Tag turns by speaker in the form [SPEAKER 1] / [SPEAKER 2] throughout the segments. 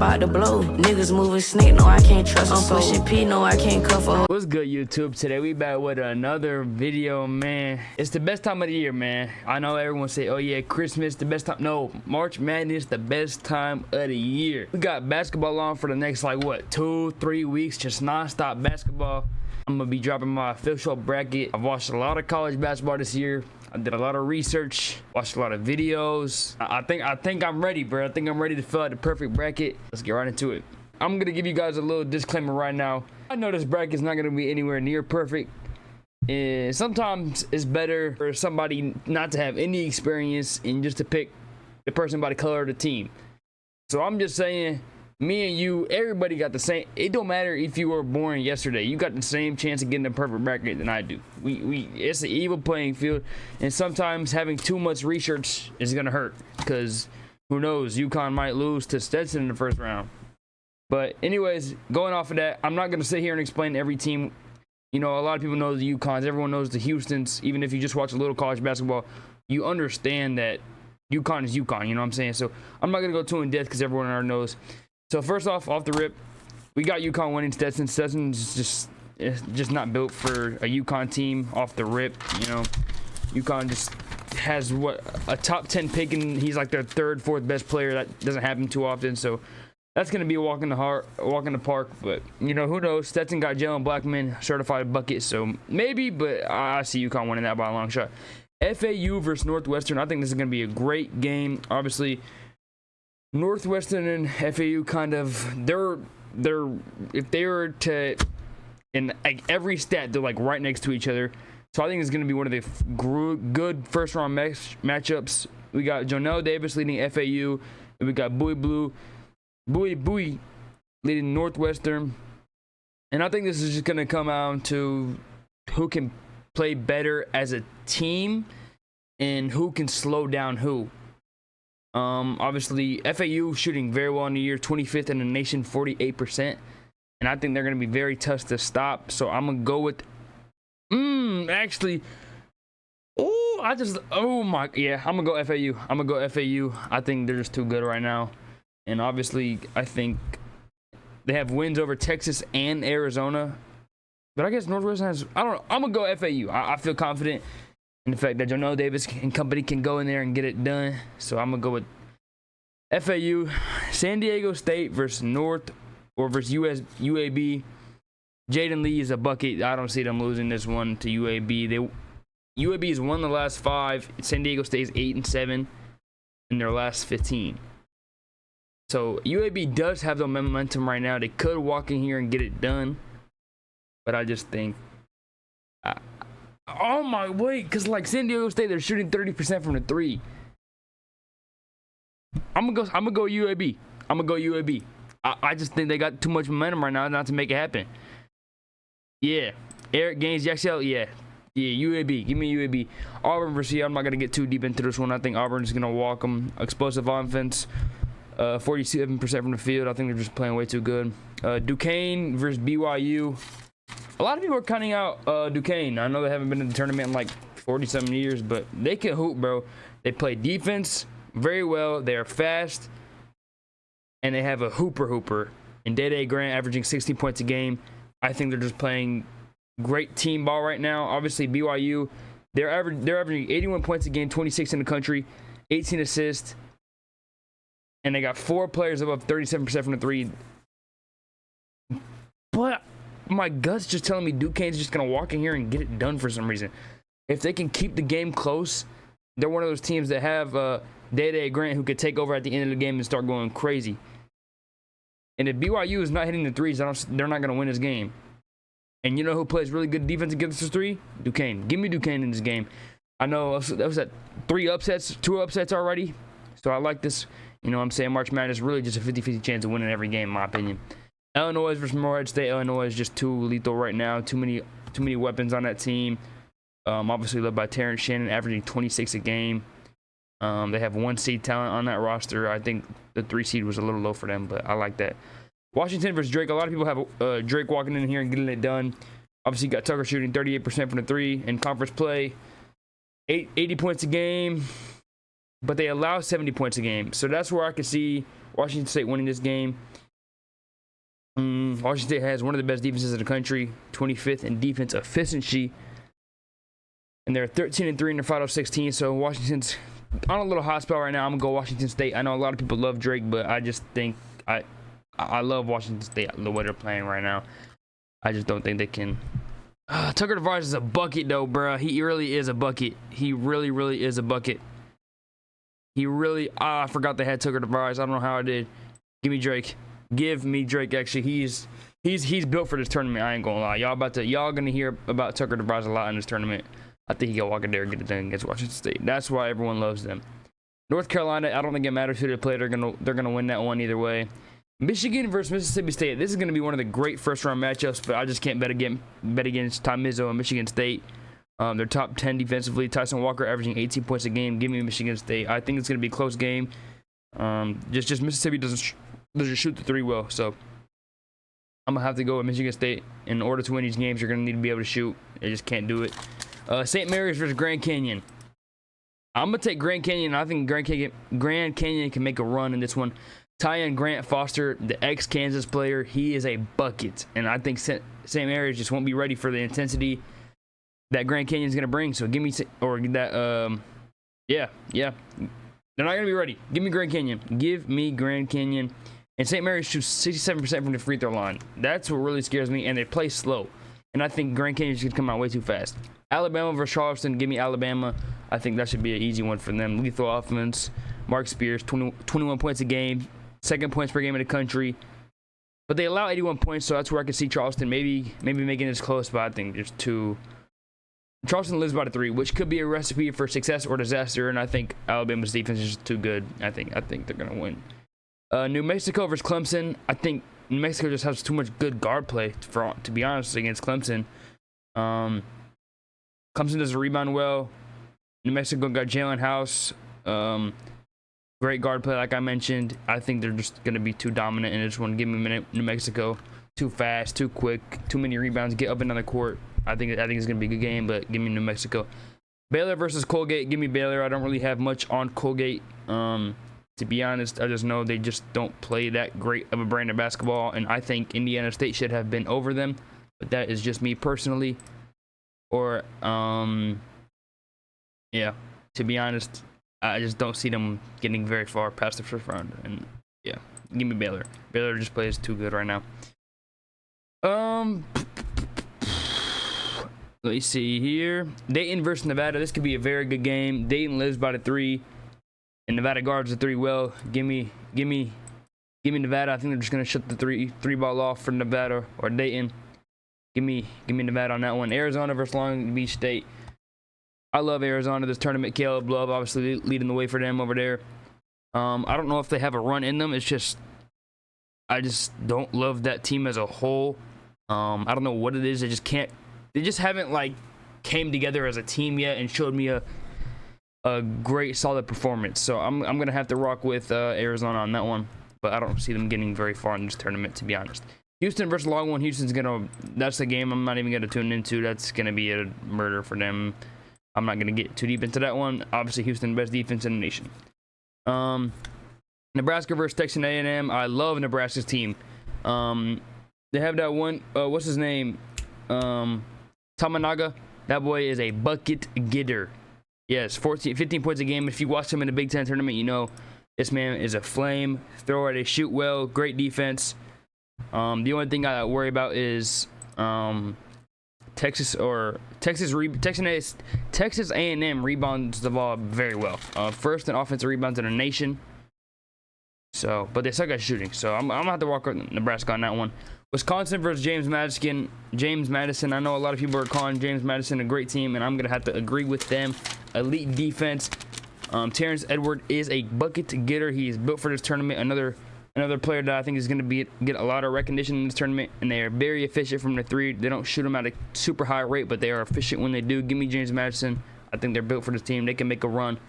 [SPEAKER 1] about to blow. Niggas moving snake, no, I can't trust. I'm pushing P, no, I can't cuff her.
[SPEAKER 2] What's good, YouTube? Today we back with another video, man. It's the best time of the year, man. I know everyone say, oh yeah, Christmas the best time. No, March Madness the best time of the year. We got basketball on for the next like what, 2-3 weeks, just non-stop basketball. I'm gonna be dropping my official bracket. I've watched a lot of college basketball this year. I did a lot of research, watched a lot of videos. I think I'm ready, bro. I think I'm ready to fill out the perfect bracket. Let's get right into it. I'm gonna give you guys a little disclaimer right now. I know this bracket is not gonna be anywhere near perfect. And sometimes it's better for somebody not to have any experience and just to pick the person by the color of the team. So I'm just saying, me and you, everybody got the same. It don't matter if you were born yesterday. You got the same chance of getting a perfect bracket than I do. It's an evil playing field, and sometimes having too much research is gonna hurt because who knows? UConn might lose to Stetson in the first round. But anyways, going off of that, I'm not gonna sit here and explain every team. You know, a lot of people know the UConns. Everyone knows the Houstons. Even if you just watch a little college basketball, you understand that UConn is UConn. You know what I'm saying? So I'm not gonna go too in depth because everyone already knows. So first off the rip, we got UConn winning Stetson. Stetson's just not built for a UConn team off the rip. You know, UConn just has what, a top 10 pick, and he's like their third, fourth best player. That doesn't happen too often. So that's gonna be a walk in the park. But you know, who knows? Stetson got Jalen Blackman certified bucket, so maybe. But I see UConn winning that by a long shot. FAU versus Northwestern. I think this is gonna be a great game. Obviously, Northwestern and FAU kind of they're if they were to in like every stat they're like right next to each other. So I think it's going to be one of the good first round matchups. We got Jonell Davis leading FAU, and we got Bowie leading Northwestern. And I think this is just going to come out to who can play better as a team and who can slow down who. Obviously FAU shooting very well in the year, 25th in the nation, 48%, and I think they're going to be very tough to stop. So I'm gonna go with I'm gonna go FAU. I think they're just too good right now, and obviously I think they have wins over Texas and Arizona, but I guess Northwestern has, I don't know. I'm gonna go FAU. I feel confident in the fact that Jonell Davis and company can go in there and get it done. So I'm gonna go with FAU. San Diego State versus UAB. Jaden Lee is a bucket. I don't see them losing this one to UAB. UAB has won the last 5. San Diego State is 8-7 in their last 15. So UAB does have the momentum right now. They could walk in here and get it done, but I just think oh my wait, because like San Diego State, they're shooting 30% from the 3. I'm gonna go UAB. I just think they got too much momentum right now not to make it happen. Yeah, Eric Gaines, Jaxel, yeah, UAB. Give me UAB. Auburn versus I'm not gonna get too deep into this one. I think Auburn's gonna walk them. Explosive offense, 47% from the field. I think they're just playing way too good. Duquesne versus BYU. A lot of people are counting out Duquesne. I know they haven't been in the tournament in like 40-something years, but they can hoop, bro. They play defense very well. They are fast, and they have a hooper in Day Grant, averaging 16 points a game. I think they're just playing great team ball right now. Obviously, BYU, they're averaging 81 points a game, 26 in the country, 18 assists, and they got 4 players above 37% from the 3. But my gut's just telling me Duquesne's just gonna walk in here and get it done for some reason. If they can keep the game close, they're one of those teams that have Day Grant who could take over at the end of the game and start going crazy. And if BYU is not hitting the 3s, they're not gonna win this game. And you know who plays really good defense against this 3? Duquesne. Give me Duquesne in this game. I know that was at 2 upsets already. So I like this. You know what I'm saying? March Madness is really just a 50-50 chance of winning every game, in my opinion. Illinois versus Morehead State. Illinois is just too lethal right now. Too many weapons on that team. Obviously led by Terrence Shannon, averaging 26 a game. They have 1 seed talent on that roster. I think the 3 seed was a little low for them, but I like that. Washington versus Drake. A lot of people have Drake walking in here and getting it done. Obviously, you got Tucker shooting 38% from the 3 in conference play. 80 points a game. but they allow 70 points a game. So that's where I could see Washington State winning this game. Washington State has one of the best defenses in the country, 25th in defense efficiency, and they're 13-3 in their final 16. So Washington's on a little hot spell right now. I'm gonna go Washington State. I know a lot of people love Drake, but I just think I love Washington State the way they're playing right now. I just don't think they can. Tucker Tavares is a bucket though, bro. He really is a bucket. He really is a bucket. He really. I forgot they had Tucker Tavares. I don't know how I did. Give me Drake. Give me Drake. Actually, he's built for this tournament. I ain't gonna lie. Y'all gonna hear about Tucker Tavares a lot in this tournament. I think he can walk in there and get it done against Washington State. That's why everyone loves them. North Carolina, I don't think it matters who they play. They're gonna win that one either way. Michigan versus Mississippi State. This is gonna be one of the great first round matchups, but I just can't bet against Tom Izzo and Michigan State. They're top 10 defensively. Tyson Walker averaging 18 points a game. Give me Michigan State. I think it's gonna be a close game. Just Mississippi doesn't shoot the three well, so I'm gonna have to go with Michigan State. In order to win these games, you're gonna need to be able to shoot. They just can't do it. St. Mary's versus Grand Canyon. I'm gonna take Grand Canyon. I think Grand Canyon can make a run in this one. Tyon Grant Foster, the ex-Kansas player, he is a bucket, and I think St. Mary's just won't be ready for the intensity that Grand Canyon is gonna bring. So give me yeah, they're not gonna be ready. Give me Grand Canyon. Give me Grand Canyon. And St. Mary's shoots 67% from the free throw line. That's what really scares me, and they play slow. And I think Grand Canyon's gonna come out way too fast. Alabama versus Charleston. Give me Alabama. I think that should be an easy one for them. Lethal offense. Mark Spears, 21 points a game. Second points per game in the country. But they allow 81 points, so that's where I can see Charleston maybe making this close, but I think there's two. Charleston lives by the 3, which could be a recipe for success or disaster, and I think Alabama's defense is too good. I think they're going to win. New Mexico versus Clemson. I think New Mexico just has too much good guard play, to be honest, against Clemson. Clemson doesn't rebound well. New Mexico got Jalen House. Great guard play, like I mentioned. I think they're just going to be too dominant in this one. Give me New Mexico. Too fast, too quick, too many rebounds. Get up and down the court. I think it's going to be a good game, but give me New Mexico. Baylor versus Colgate. Give me Baylor. I don't really have much on Colgate. To be honest, I just know they just don't play that great of a brand of basketball, and I think Indiana State should have been over them, but that is just me personally. Or, yeah, to be honest, I just don't see them getting very far past the first round, and yeah, give me Baylor. Baylor just plays too good right now. Let me see here. Dayton versus Nevada. This could be a very good game. Dayton lives by the 3, and Nevada guards the 3 well. Give me Nevada. I think they're just gonna shut the three ball off for Nevada or Dayton. Give me Nevada on that one. Arizona versus Long Beach State. I love Arizona this tournament. Caleb Love obviously leading the way for them over there. I don't know if they have a run in them. It's just I just don't love that team as a whole. I don't know what it is. They just haven't like came together as a team yet and showed me a great solid performance. So I'm gonna have to rock with Arizona on that one. But I don't see them getting very far in this tournament, to be honest. Houston versus Longhorn. That's the game I'm not even gonna tune into. That's gonna be a murder for them. I'm not gonna get too deep into that one. Obviously, Houston, best defense in the nation. Nebraska versus Texas A&M. I love Nebraska's team. They have that one. What's his name? Tamanaga. That boy is a bucket getter. Yes, 15 points a game. If you watch him in the Big Ten tournament, you know this man is a flame thrower. They shoot well. Great defense. The only thing I worry about is Texas A&M rebounds the ball very well. First in offensive rebounds in the nation. So, but they suck at shooting. So I'm gonna have to walk with Nebraska on that one. Wisconsin versus James Madison. I know a lot of people are calling James Madison a great team, and I'm gonna have to agree with them. Elite defense. Terrence Edward is a bucket getter. He is built for this tournament. Another player that I think is going to get a lot of recognition in this tournament, and they are very efficient from the 3. They don't shoot them at a super high rate, but they are efficient when they do. Give me James Madison. I think they're built for this team. They can make a run.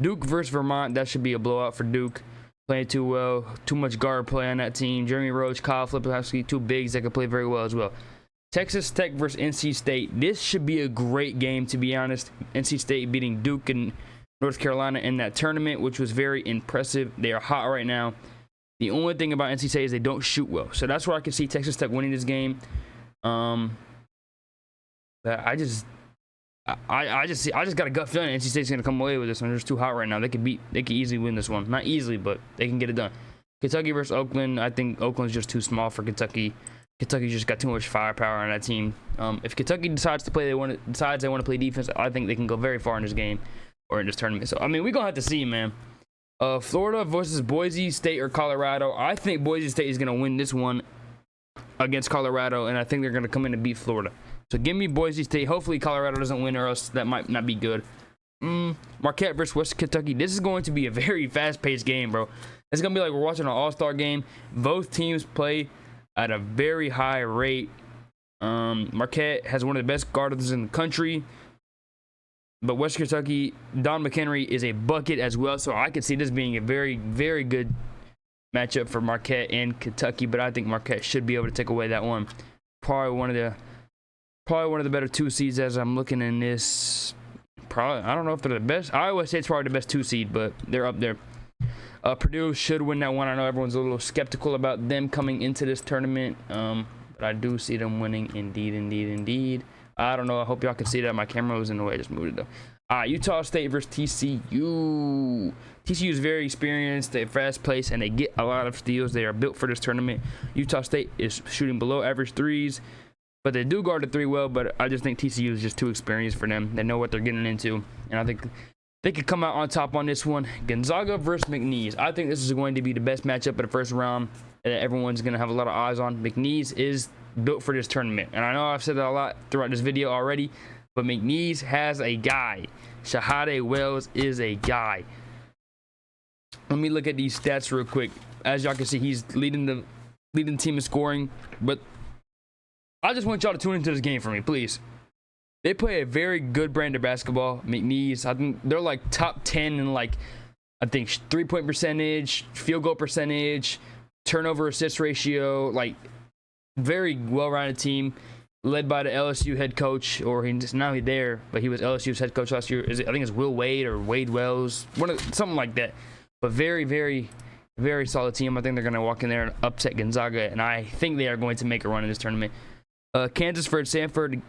[SPEAKER 2] Duke versus Vermont. That should be a blowout for Duke. Playing too well. Too much guard play on that team. Jeremy Roach, Kyle Filipowski, 2 bigs that can play very well as well. Texas Tech versus NC State. This should be a great game, to be honest. NC State beating Duke and North Carolina in that tournament, which was very impressive. They are hot right now. The only thing about NC State is they don't shoot well, so that's where I can see Texas Tech winning this game. But I just got a gut feeling NC State's gonna come away with this one. They're just too hot right now. They could easily win this one. Not easily, but they can get it done. Kentucky versus Oakland. I think Oakland's just too small for Kentucky. Kentucky just got too much firepower on that team. If Kentucky decides they want to play defense, I think they can go very far in this game or in this tournament. So I mean, we're gonna have to see, man. Florida versus Boise State or Colorado. I think Boise State is gonna win this one against Colorado, and I think they're gonna come in and beat Florida. So give me Boise State. Hopefully Colorado doesn't win, or else that might not be good. Marquette versus West Kentucky. This is going to be a very fast-paced game, bro. It's gonna be like we're watching an all-star game. Both teams play at a very high rate. Marquette has one of the best guards in the country, but West Kentucky, Don McHenry is a bucket as well. So I could see this being a very, very good matchup for Marquette and Kentucky. But I think Marquette should be able to take away that one. Probably one of the better 2 seeds as I'm looking in this. Probably, I don't know if they're the best. Iowa State's probably the best 2 seed, but they're up there. Purdue should win that one. I know everyone's a little skeptical about them coming into this tournament, but I do see them winning. Indeed. I don't know. I hope y'all can see that. My camera was in the way. I just moved it though. Utah State versus TCU. TCU is very experienced. They're fast-paced, and they get a lot of steals. They are built for this tournament. Utah State is shooting below average threes, but they do guard the 3 well. But I just think TCU is just too experienced for them. They know what they're getting into, and I think they could come out on top on this one. Gonzaga versus McNeese. I think this is going to be the best matchup of the first round that everyone's going to have a lot of eyes on. McNeese is built for this tournament, and I know I've said that a lot throughout this video already, but McNeese has a guy. Shahade Wells is a guy. Let me look at these stats real quick. As y'all can see, he's leading the team in scoring, but I just want y'all to tune into this game for me, please. They play a very good brand of basketball. McNeese, I think they're like top 10 in like, I think 3-point percentage, field goal percentage, turnover assist ratio, like very well-rounded team led by the LSU head coach, or he's now there, but he was LSU's head coach last year. I think it's Will Wade or Wade Wells, something like that. But very, very, very solid team. I think they're going to walk in there and upset Gonzaga, and I think they are going to make a run in this tournament. Kansas versus Sanford.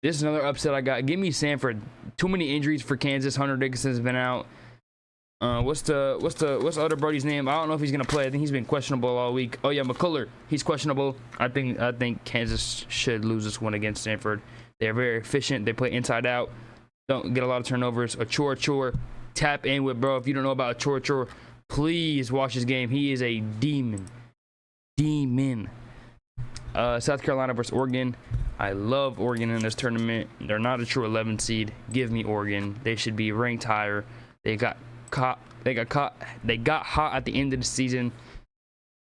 [SPEAKER 2] This is another upset I got. Give me Sanford. Too many injuries for Kansas. Hunter Dickinson's been out. What's the other buddy's name? I don't know if he's gonna play. I think he's been questionable all week. Oh yeah, McCullough. He's questionable. I think Kansas should lose this one against Stanford. They're very efficient. They play inside out. Don't get a lot of turnovers. Achor, tap in with, bro. If you don't know about Achor, please watch his game. He is a demon. South Carolina versus Oregon. I love Oregon in this tournament. They're not a true 11 seed. Give me Oregon. They should be ranked higher. They got hot at the end of the season,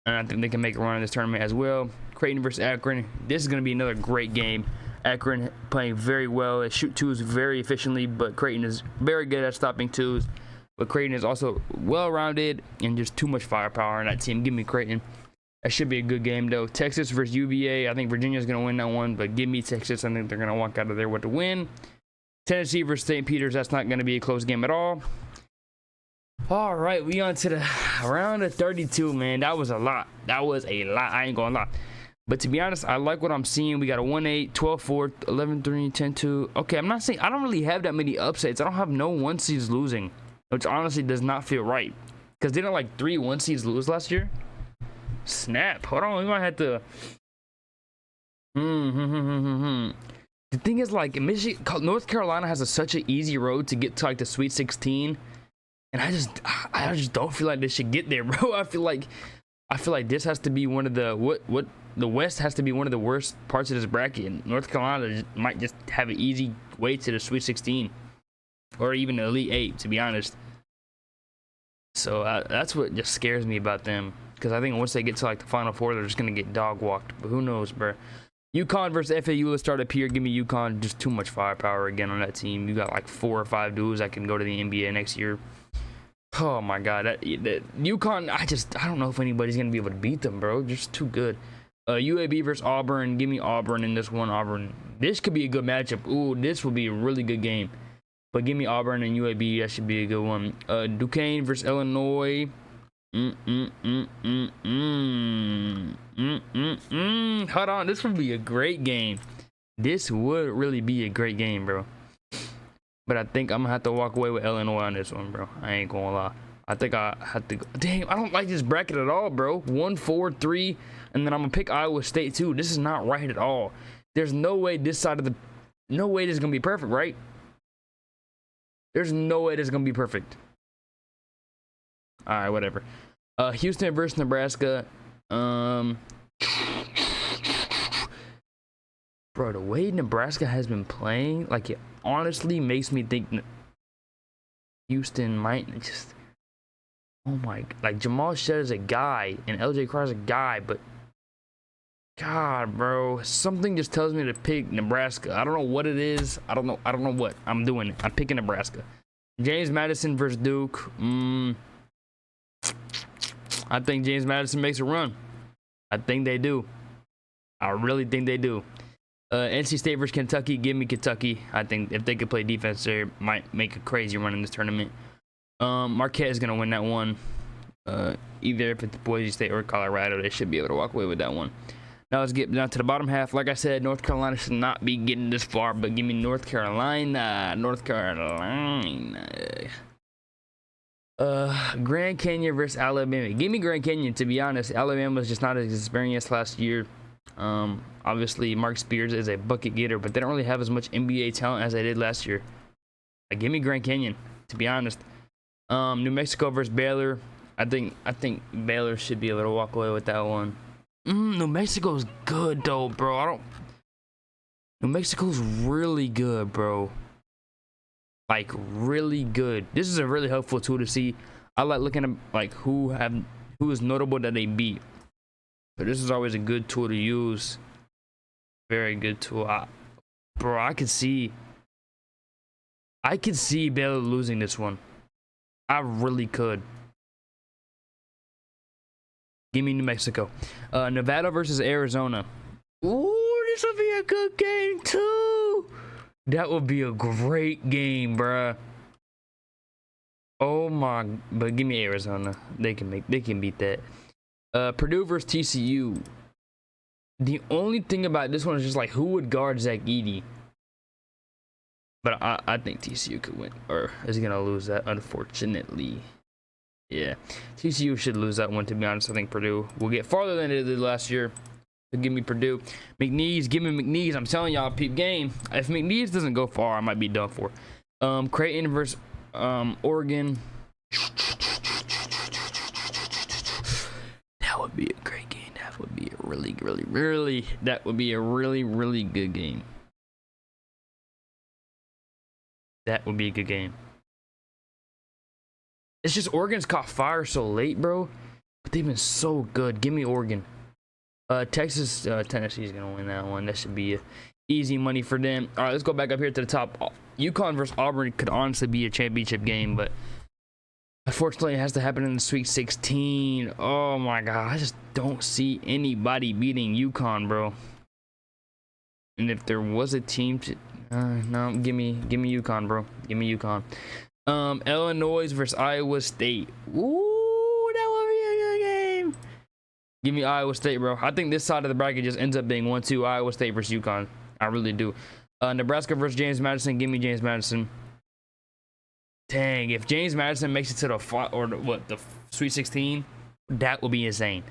[SPEAKER 2] and I think they can make a run in this tournament as well. Creighton versus Akron. This is going to be another great game. Akron playing very well. They shoot 2s very efficiently, but Creighton is very good at stopping 2s. But Creighton is also well-rounded and just too much firepower in that team. Give me Creighton. That should be a good game, though. Texas versus UVA. I think Virginia's going to win that one, but give me Texas. I think they're going to walk out of there with the win. Tennessee versus St. Peter's. That's not going to be a close game at all. All right, we on to the round of 32, man. That was a lot. I ain't going to lie. But to be honest, I like what I'm seeing. We got a 1-8, 12-4, 11-3, 10-2. Okay, I'm not saying I don't really have that many upsets. I don't have no 1 seeds losing, which honestly does not feel right. Because didn't like 3 1 seeds lose last year? Snap. Hold on, we might have to. The thing is, like, North Carolina has such an easy road to get to like the Sweet 16, and I just don't feel like they should get there, bro. I feel like this has to be one of the the West has to be one of the worst parts of this bracket. And North Carolina might just have an easy way to the Sweet 16, or even the Elite 8, to be honest. So that's what just scares me about them. Because I think once they get to like the Final Four, they're just going to get dog walked. But who knows, bro. UConn versus FAU. Let's start up here. Give me UConn. Just too much firepower again on that team. You got like 4 or 5 dudes that can go to the NBA next year. Oh my God. That UConn, I don't know if anybody's going to be able to beat them, bro. Just too good. UAB versus Auburn. Give me Auburn in this one. Auburn. This could be a good matchup. Ooh, this will be a really good game. But give me Auburn and UAB. That should be a good one. Duquesne versus Illinois. Hold on, this would be a great game. This would really be a great game, bro. But I think I'm gonna have to walk away with Illinois on this one, bro. I ain't gonna lie. I think I have to go. Damn, I don't like this bracket at all, bro. 1, 4, 3, and then I'm gonna pick Iowa State too. This is not right at all. There's no way this side of the, no way this is gonna be perfect, right? There's no way this is gonna be perfect. All right, whatever. Houston versus Nebraska. Bro, the way Nebraska has been playing, like, it honestly makes me think Houston might just. Oh my, like, Jamal Shead is a guy and LJ Crowder is a guy, but God, bro, something just tells me to pick Nebraska. I don't know what it is. I don't know what I'm doing. I'm picking Nebraska. James Madison versus Duke. I think James Madison makes a run. I think they do. I really think they do. NC State versus Kentucky. Give me Kentucky. I think if they could play defense, they might make a crazy run in this tournament. Marquette is gonna win that one. Either if it's Boise State or Colorado, they should be able to walk away with that one. Now let's get down to the bottom half. Like I said, North Carolina should not be getting this far, but give me North Carolina. North Carolina. Grand Canyon versus Alabama. Give me Grand Canyon, to be honest. Alabama was just not as experienced last year. Obviously, Mark Spears is a bucket getter, but they don't really have as much NBA talent as they did last year. Give me Grand Canyon, to be honest. New Mexico versus Baylor. I think Baylor should be able to walk away with that one. New Mexico's good though, bro. New Mexico's really good, bro. Like, really good. This is a really helpful tool to see. I like looking at like who is notable that they beat. But this is always a good tool to use. Very good tool. Bro, I could see Baylor losing this one. I really could. Give me New Mexico. Nevada versus Arizona. Ooh, this will be a good game too. That would be a great game, bruh. Oh my, but give me Arizona. They can beat that. Purdue versus TCU. The only thing about this one is just like, who would guard Zach Edey? But I think TCU could win, or is he gonna lose that? Unfortunately, yeah, TCU should lose that one. To be honest, I think Purdue will get farther than it did last year. So give me Purdue. McNeese, give me McNeese. I'm telling y'all, peep game. If McNeese doesn't go far, I might be done for. Creighton versus Oregon. That would be a great game. That would be a really good game. That would be a good game. It's just Oregon's caught fire so late, bro. But they've been so good. Give me Oregon. Texas, Tennessee's gonna win that one. That should be easy money for them. All right, let's go back up here to the top. UConn versus Auburn could honestly be a championship game, but unfortunately, it has to happen in the Sweet 16. Oh my God, I just don't see anybody beating UConn, bro. And if there was a team to, no, give me UConn, bro. Give me UConn. Illinois versus Iowa State. Ooh, that would be a good game. Give me Iowa State, bro. I think this side of the bracket just ends up being 1-2 Iowa State versus UConn. I really do. Nebraska versus James Madison. Give me James Madison. Dang, if James Madison makes it to the Sweet 16, that would be insane.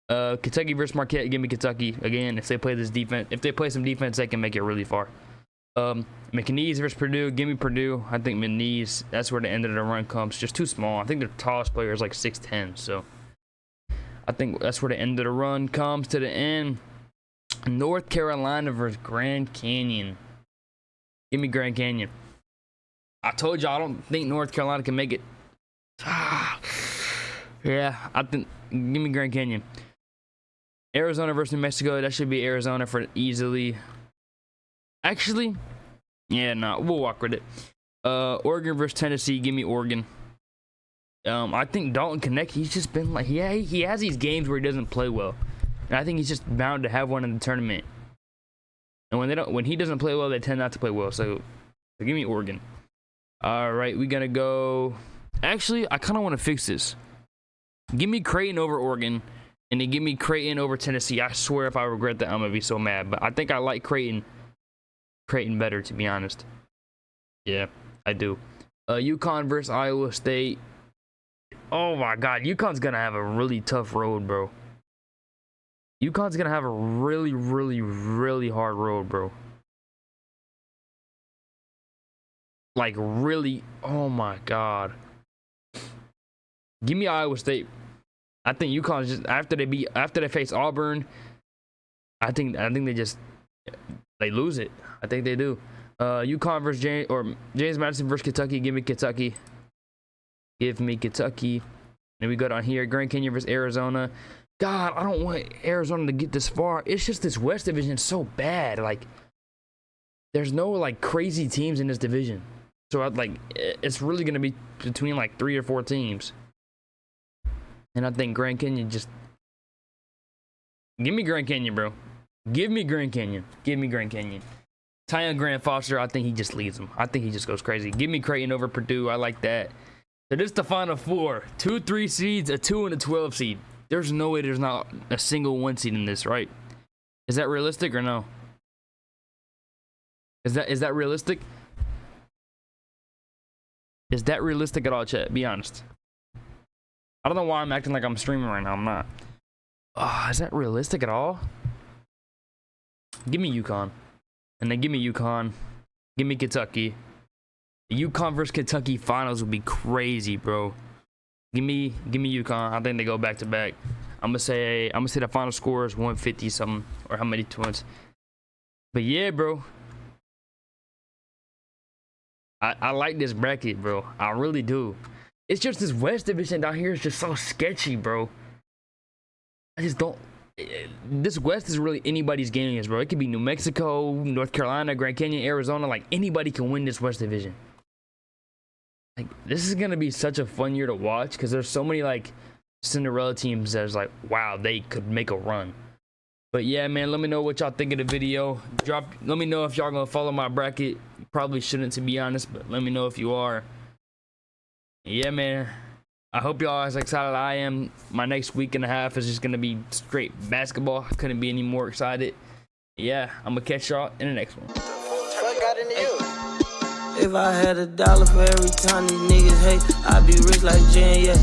[SPEAKER 2] Kentucky versus Marquette. Give me Kentucky again. If they play this defense, if they play some defense, they can make it really far. McNeese versus Purdue. Give me Purdue. I think McNeese, that's where the end of the run comes. Just too small. I think their tallest player is like 6'10", so I think that's where the end of the run comes to the end. North Carolina versus Grand Canyon. Give me Grand Canyon. I told you I don't think North Carolina can make it. Yeah, I think. Give me Grand Canyon. Arizona versus New Mexico. That should be Arizona for easily. Actually, yeah, no, we'll walk with it. Oregon versus Tennessee. Give me Oregon. I think Dalton Knecht, he's just been like, yeah, he has these games where he doesn't play well, and I think he's just bound to have one in the tournament. And when he doesn't play well, they tend not to play well. So give me Oregon. All right, we gonna go. Actually, I kind of want to fix this. Give me Creighton over Oregon, and then give me Creighton over Tennessee. I swear, if I regret that, I'm gonna be so mad. But I think I like Creighton better, to be honest. Yeah, I do. UConn versus Iowa State. Oh my God, UConn's gonna have a really tough road, bro. UConn's gonna have a really, really, really hard road, bro. Like really, oh my God. Give me Iowa State. I think UConn's just after they face Auburn. I think they lose it. I think they do. UConn versus James Madison versus Kentucky. Give me Kentucky. Give me Kentucky. Then we go down here. Grand Canyon versus Arizona. God, I don't want Arizona to get this far. It's just this West division is so bad. Like, there's no like crazy teams in this division. So it's really gonna be between like 3 or 4 teams. And I think Grand Canyon just give me Grand Canyon, bro. Give me Grand Canyon. Give me Grand Canyon. Tyon Grant Foster, I think he just leads them. I think he just goes crazy. Give me Creighton over Purdue. I like that. So this is the Final Four. 2 3 seeds, a 2 and a 12 seed. There's no way there's not a single 1 seed in this, right? Is that realistic or no? Is that realistic? Is that realistic at all, chat? Be honest. I don't know why I'm acting like I'm streaming right now. I'm not. Is that realistic at all? Give me UConn. And then give me UConn. Give me Kentucky. The UConn versus Kentucky finals would be crazy, bro. Give me UConn. I think they go back to back. I'm gonna say the final score is 150 something, or how many points. But yeah, bro. I like this bracket, bro. I really do. It's just this West division down here is just so sketchy, bro. I just don't. This West is really anybody's game, bro. It could be New Mexico, North Carolina, Grand Canyon, Arizona. Like, anybody can win this West division. Like, this is gonna be such a fun year to watch because there's so many like Cinderella teams that's like, wow, they could make a run. But yeah, man, let me know what y'all think of the video. Let me know if y'all gonna follow my bracket. You probably shouldn't, to be honest, but let me know if you are. Yeah, man. I hope y'all are as excited as I am. My next week and a half is just gonna be straight basketball. I couldn't be any more excited. Yeah, I'm gonna catch y'all in the next one.
[SPEAKER 3] What got into you? If I had $1 for every time these niggas hate, I'd be rich like Jen, yeah.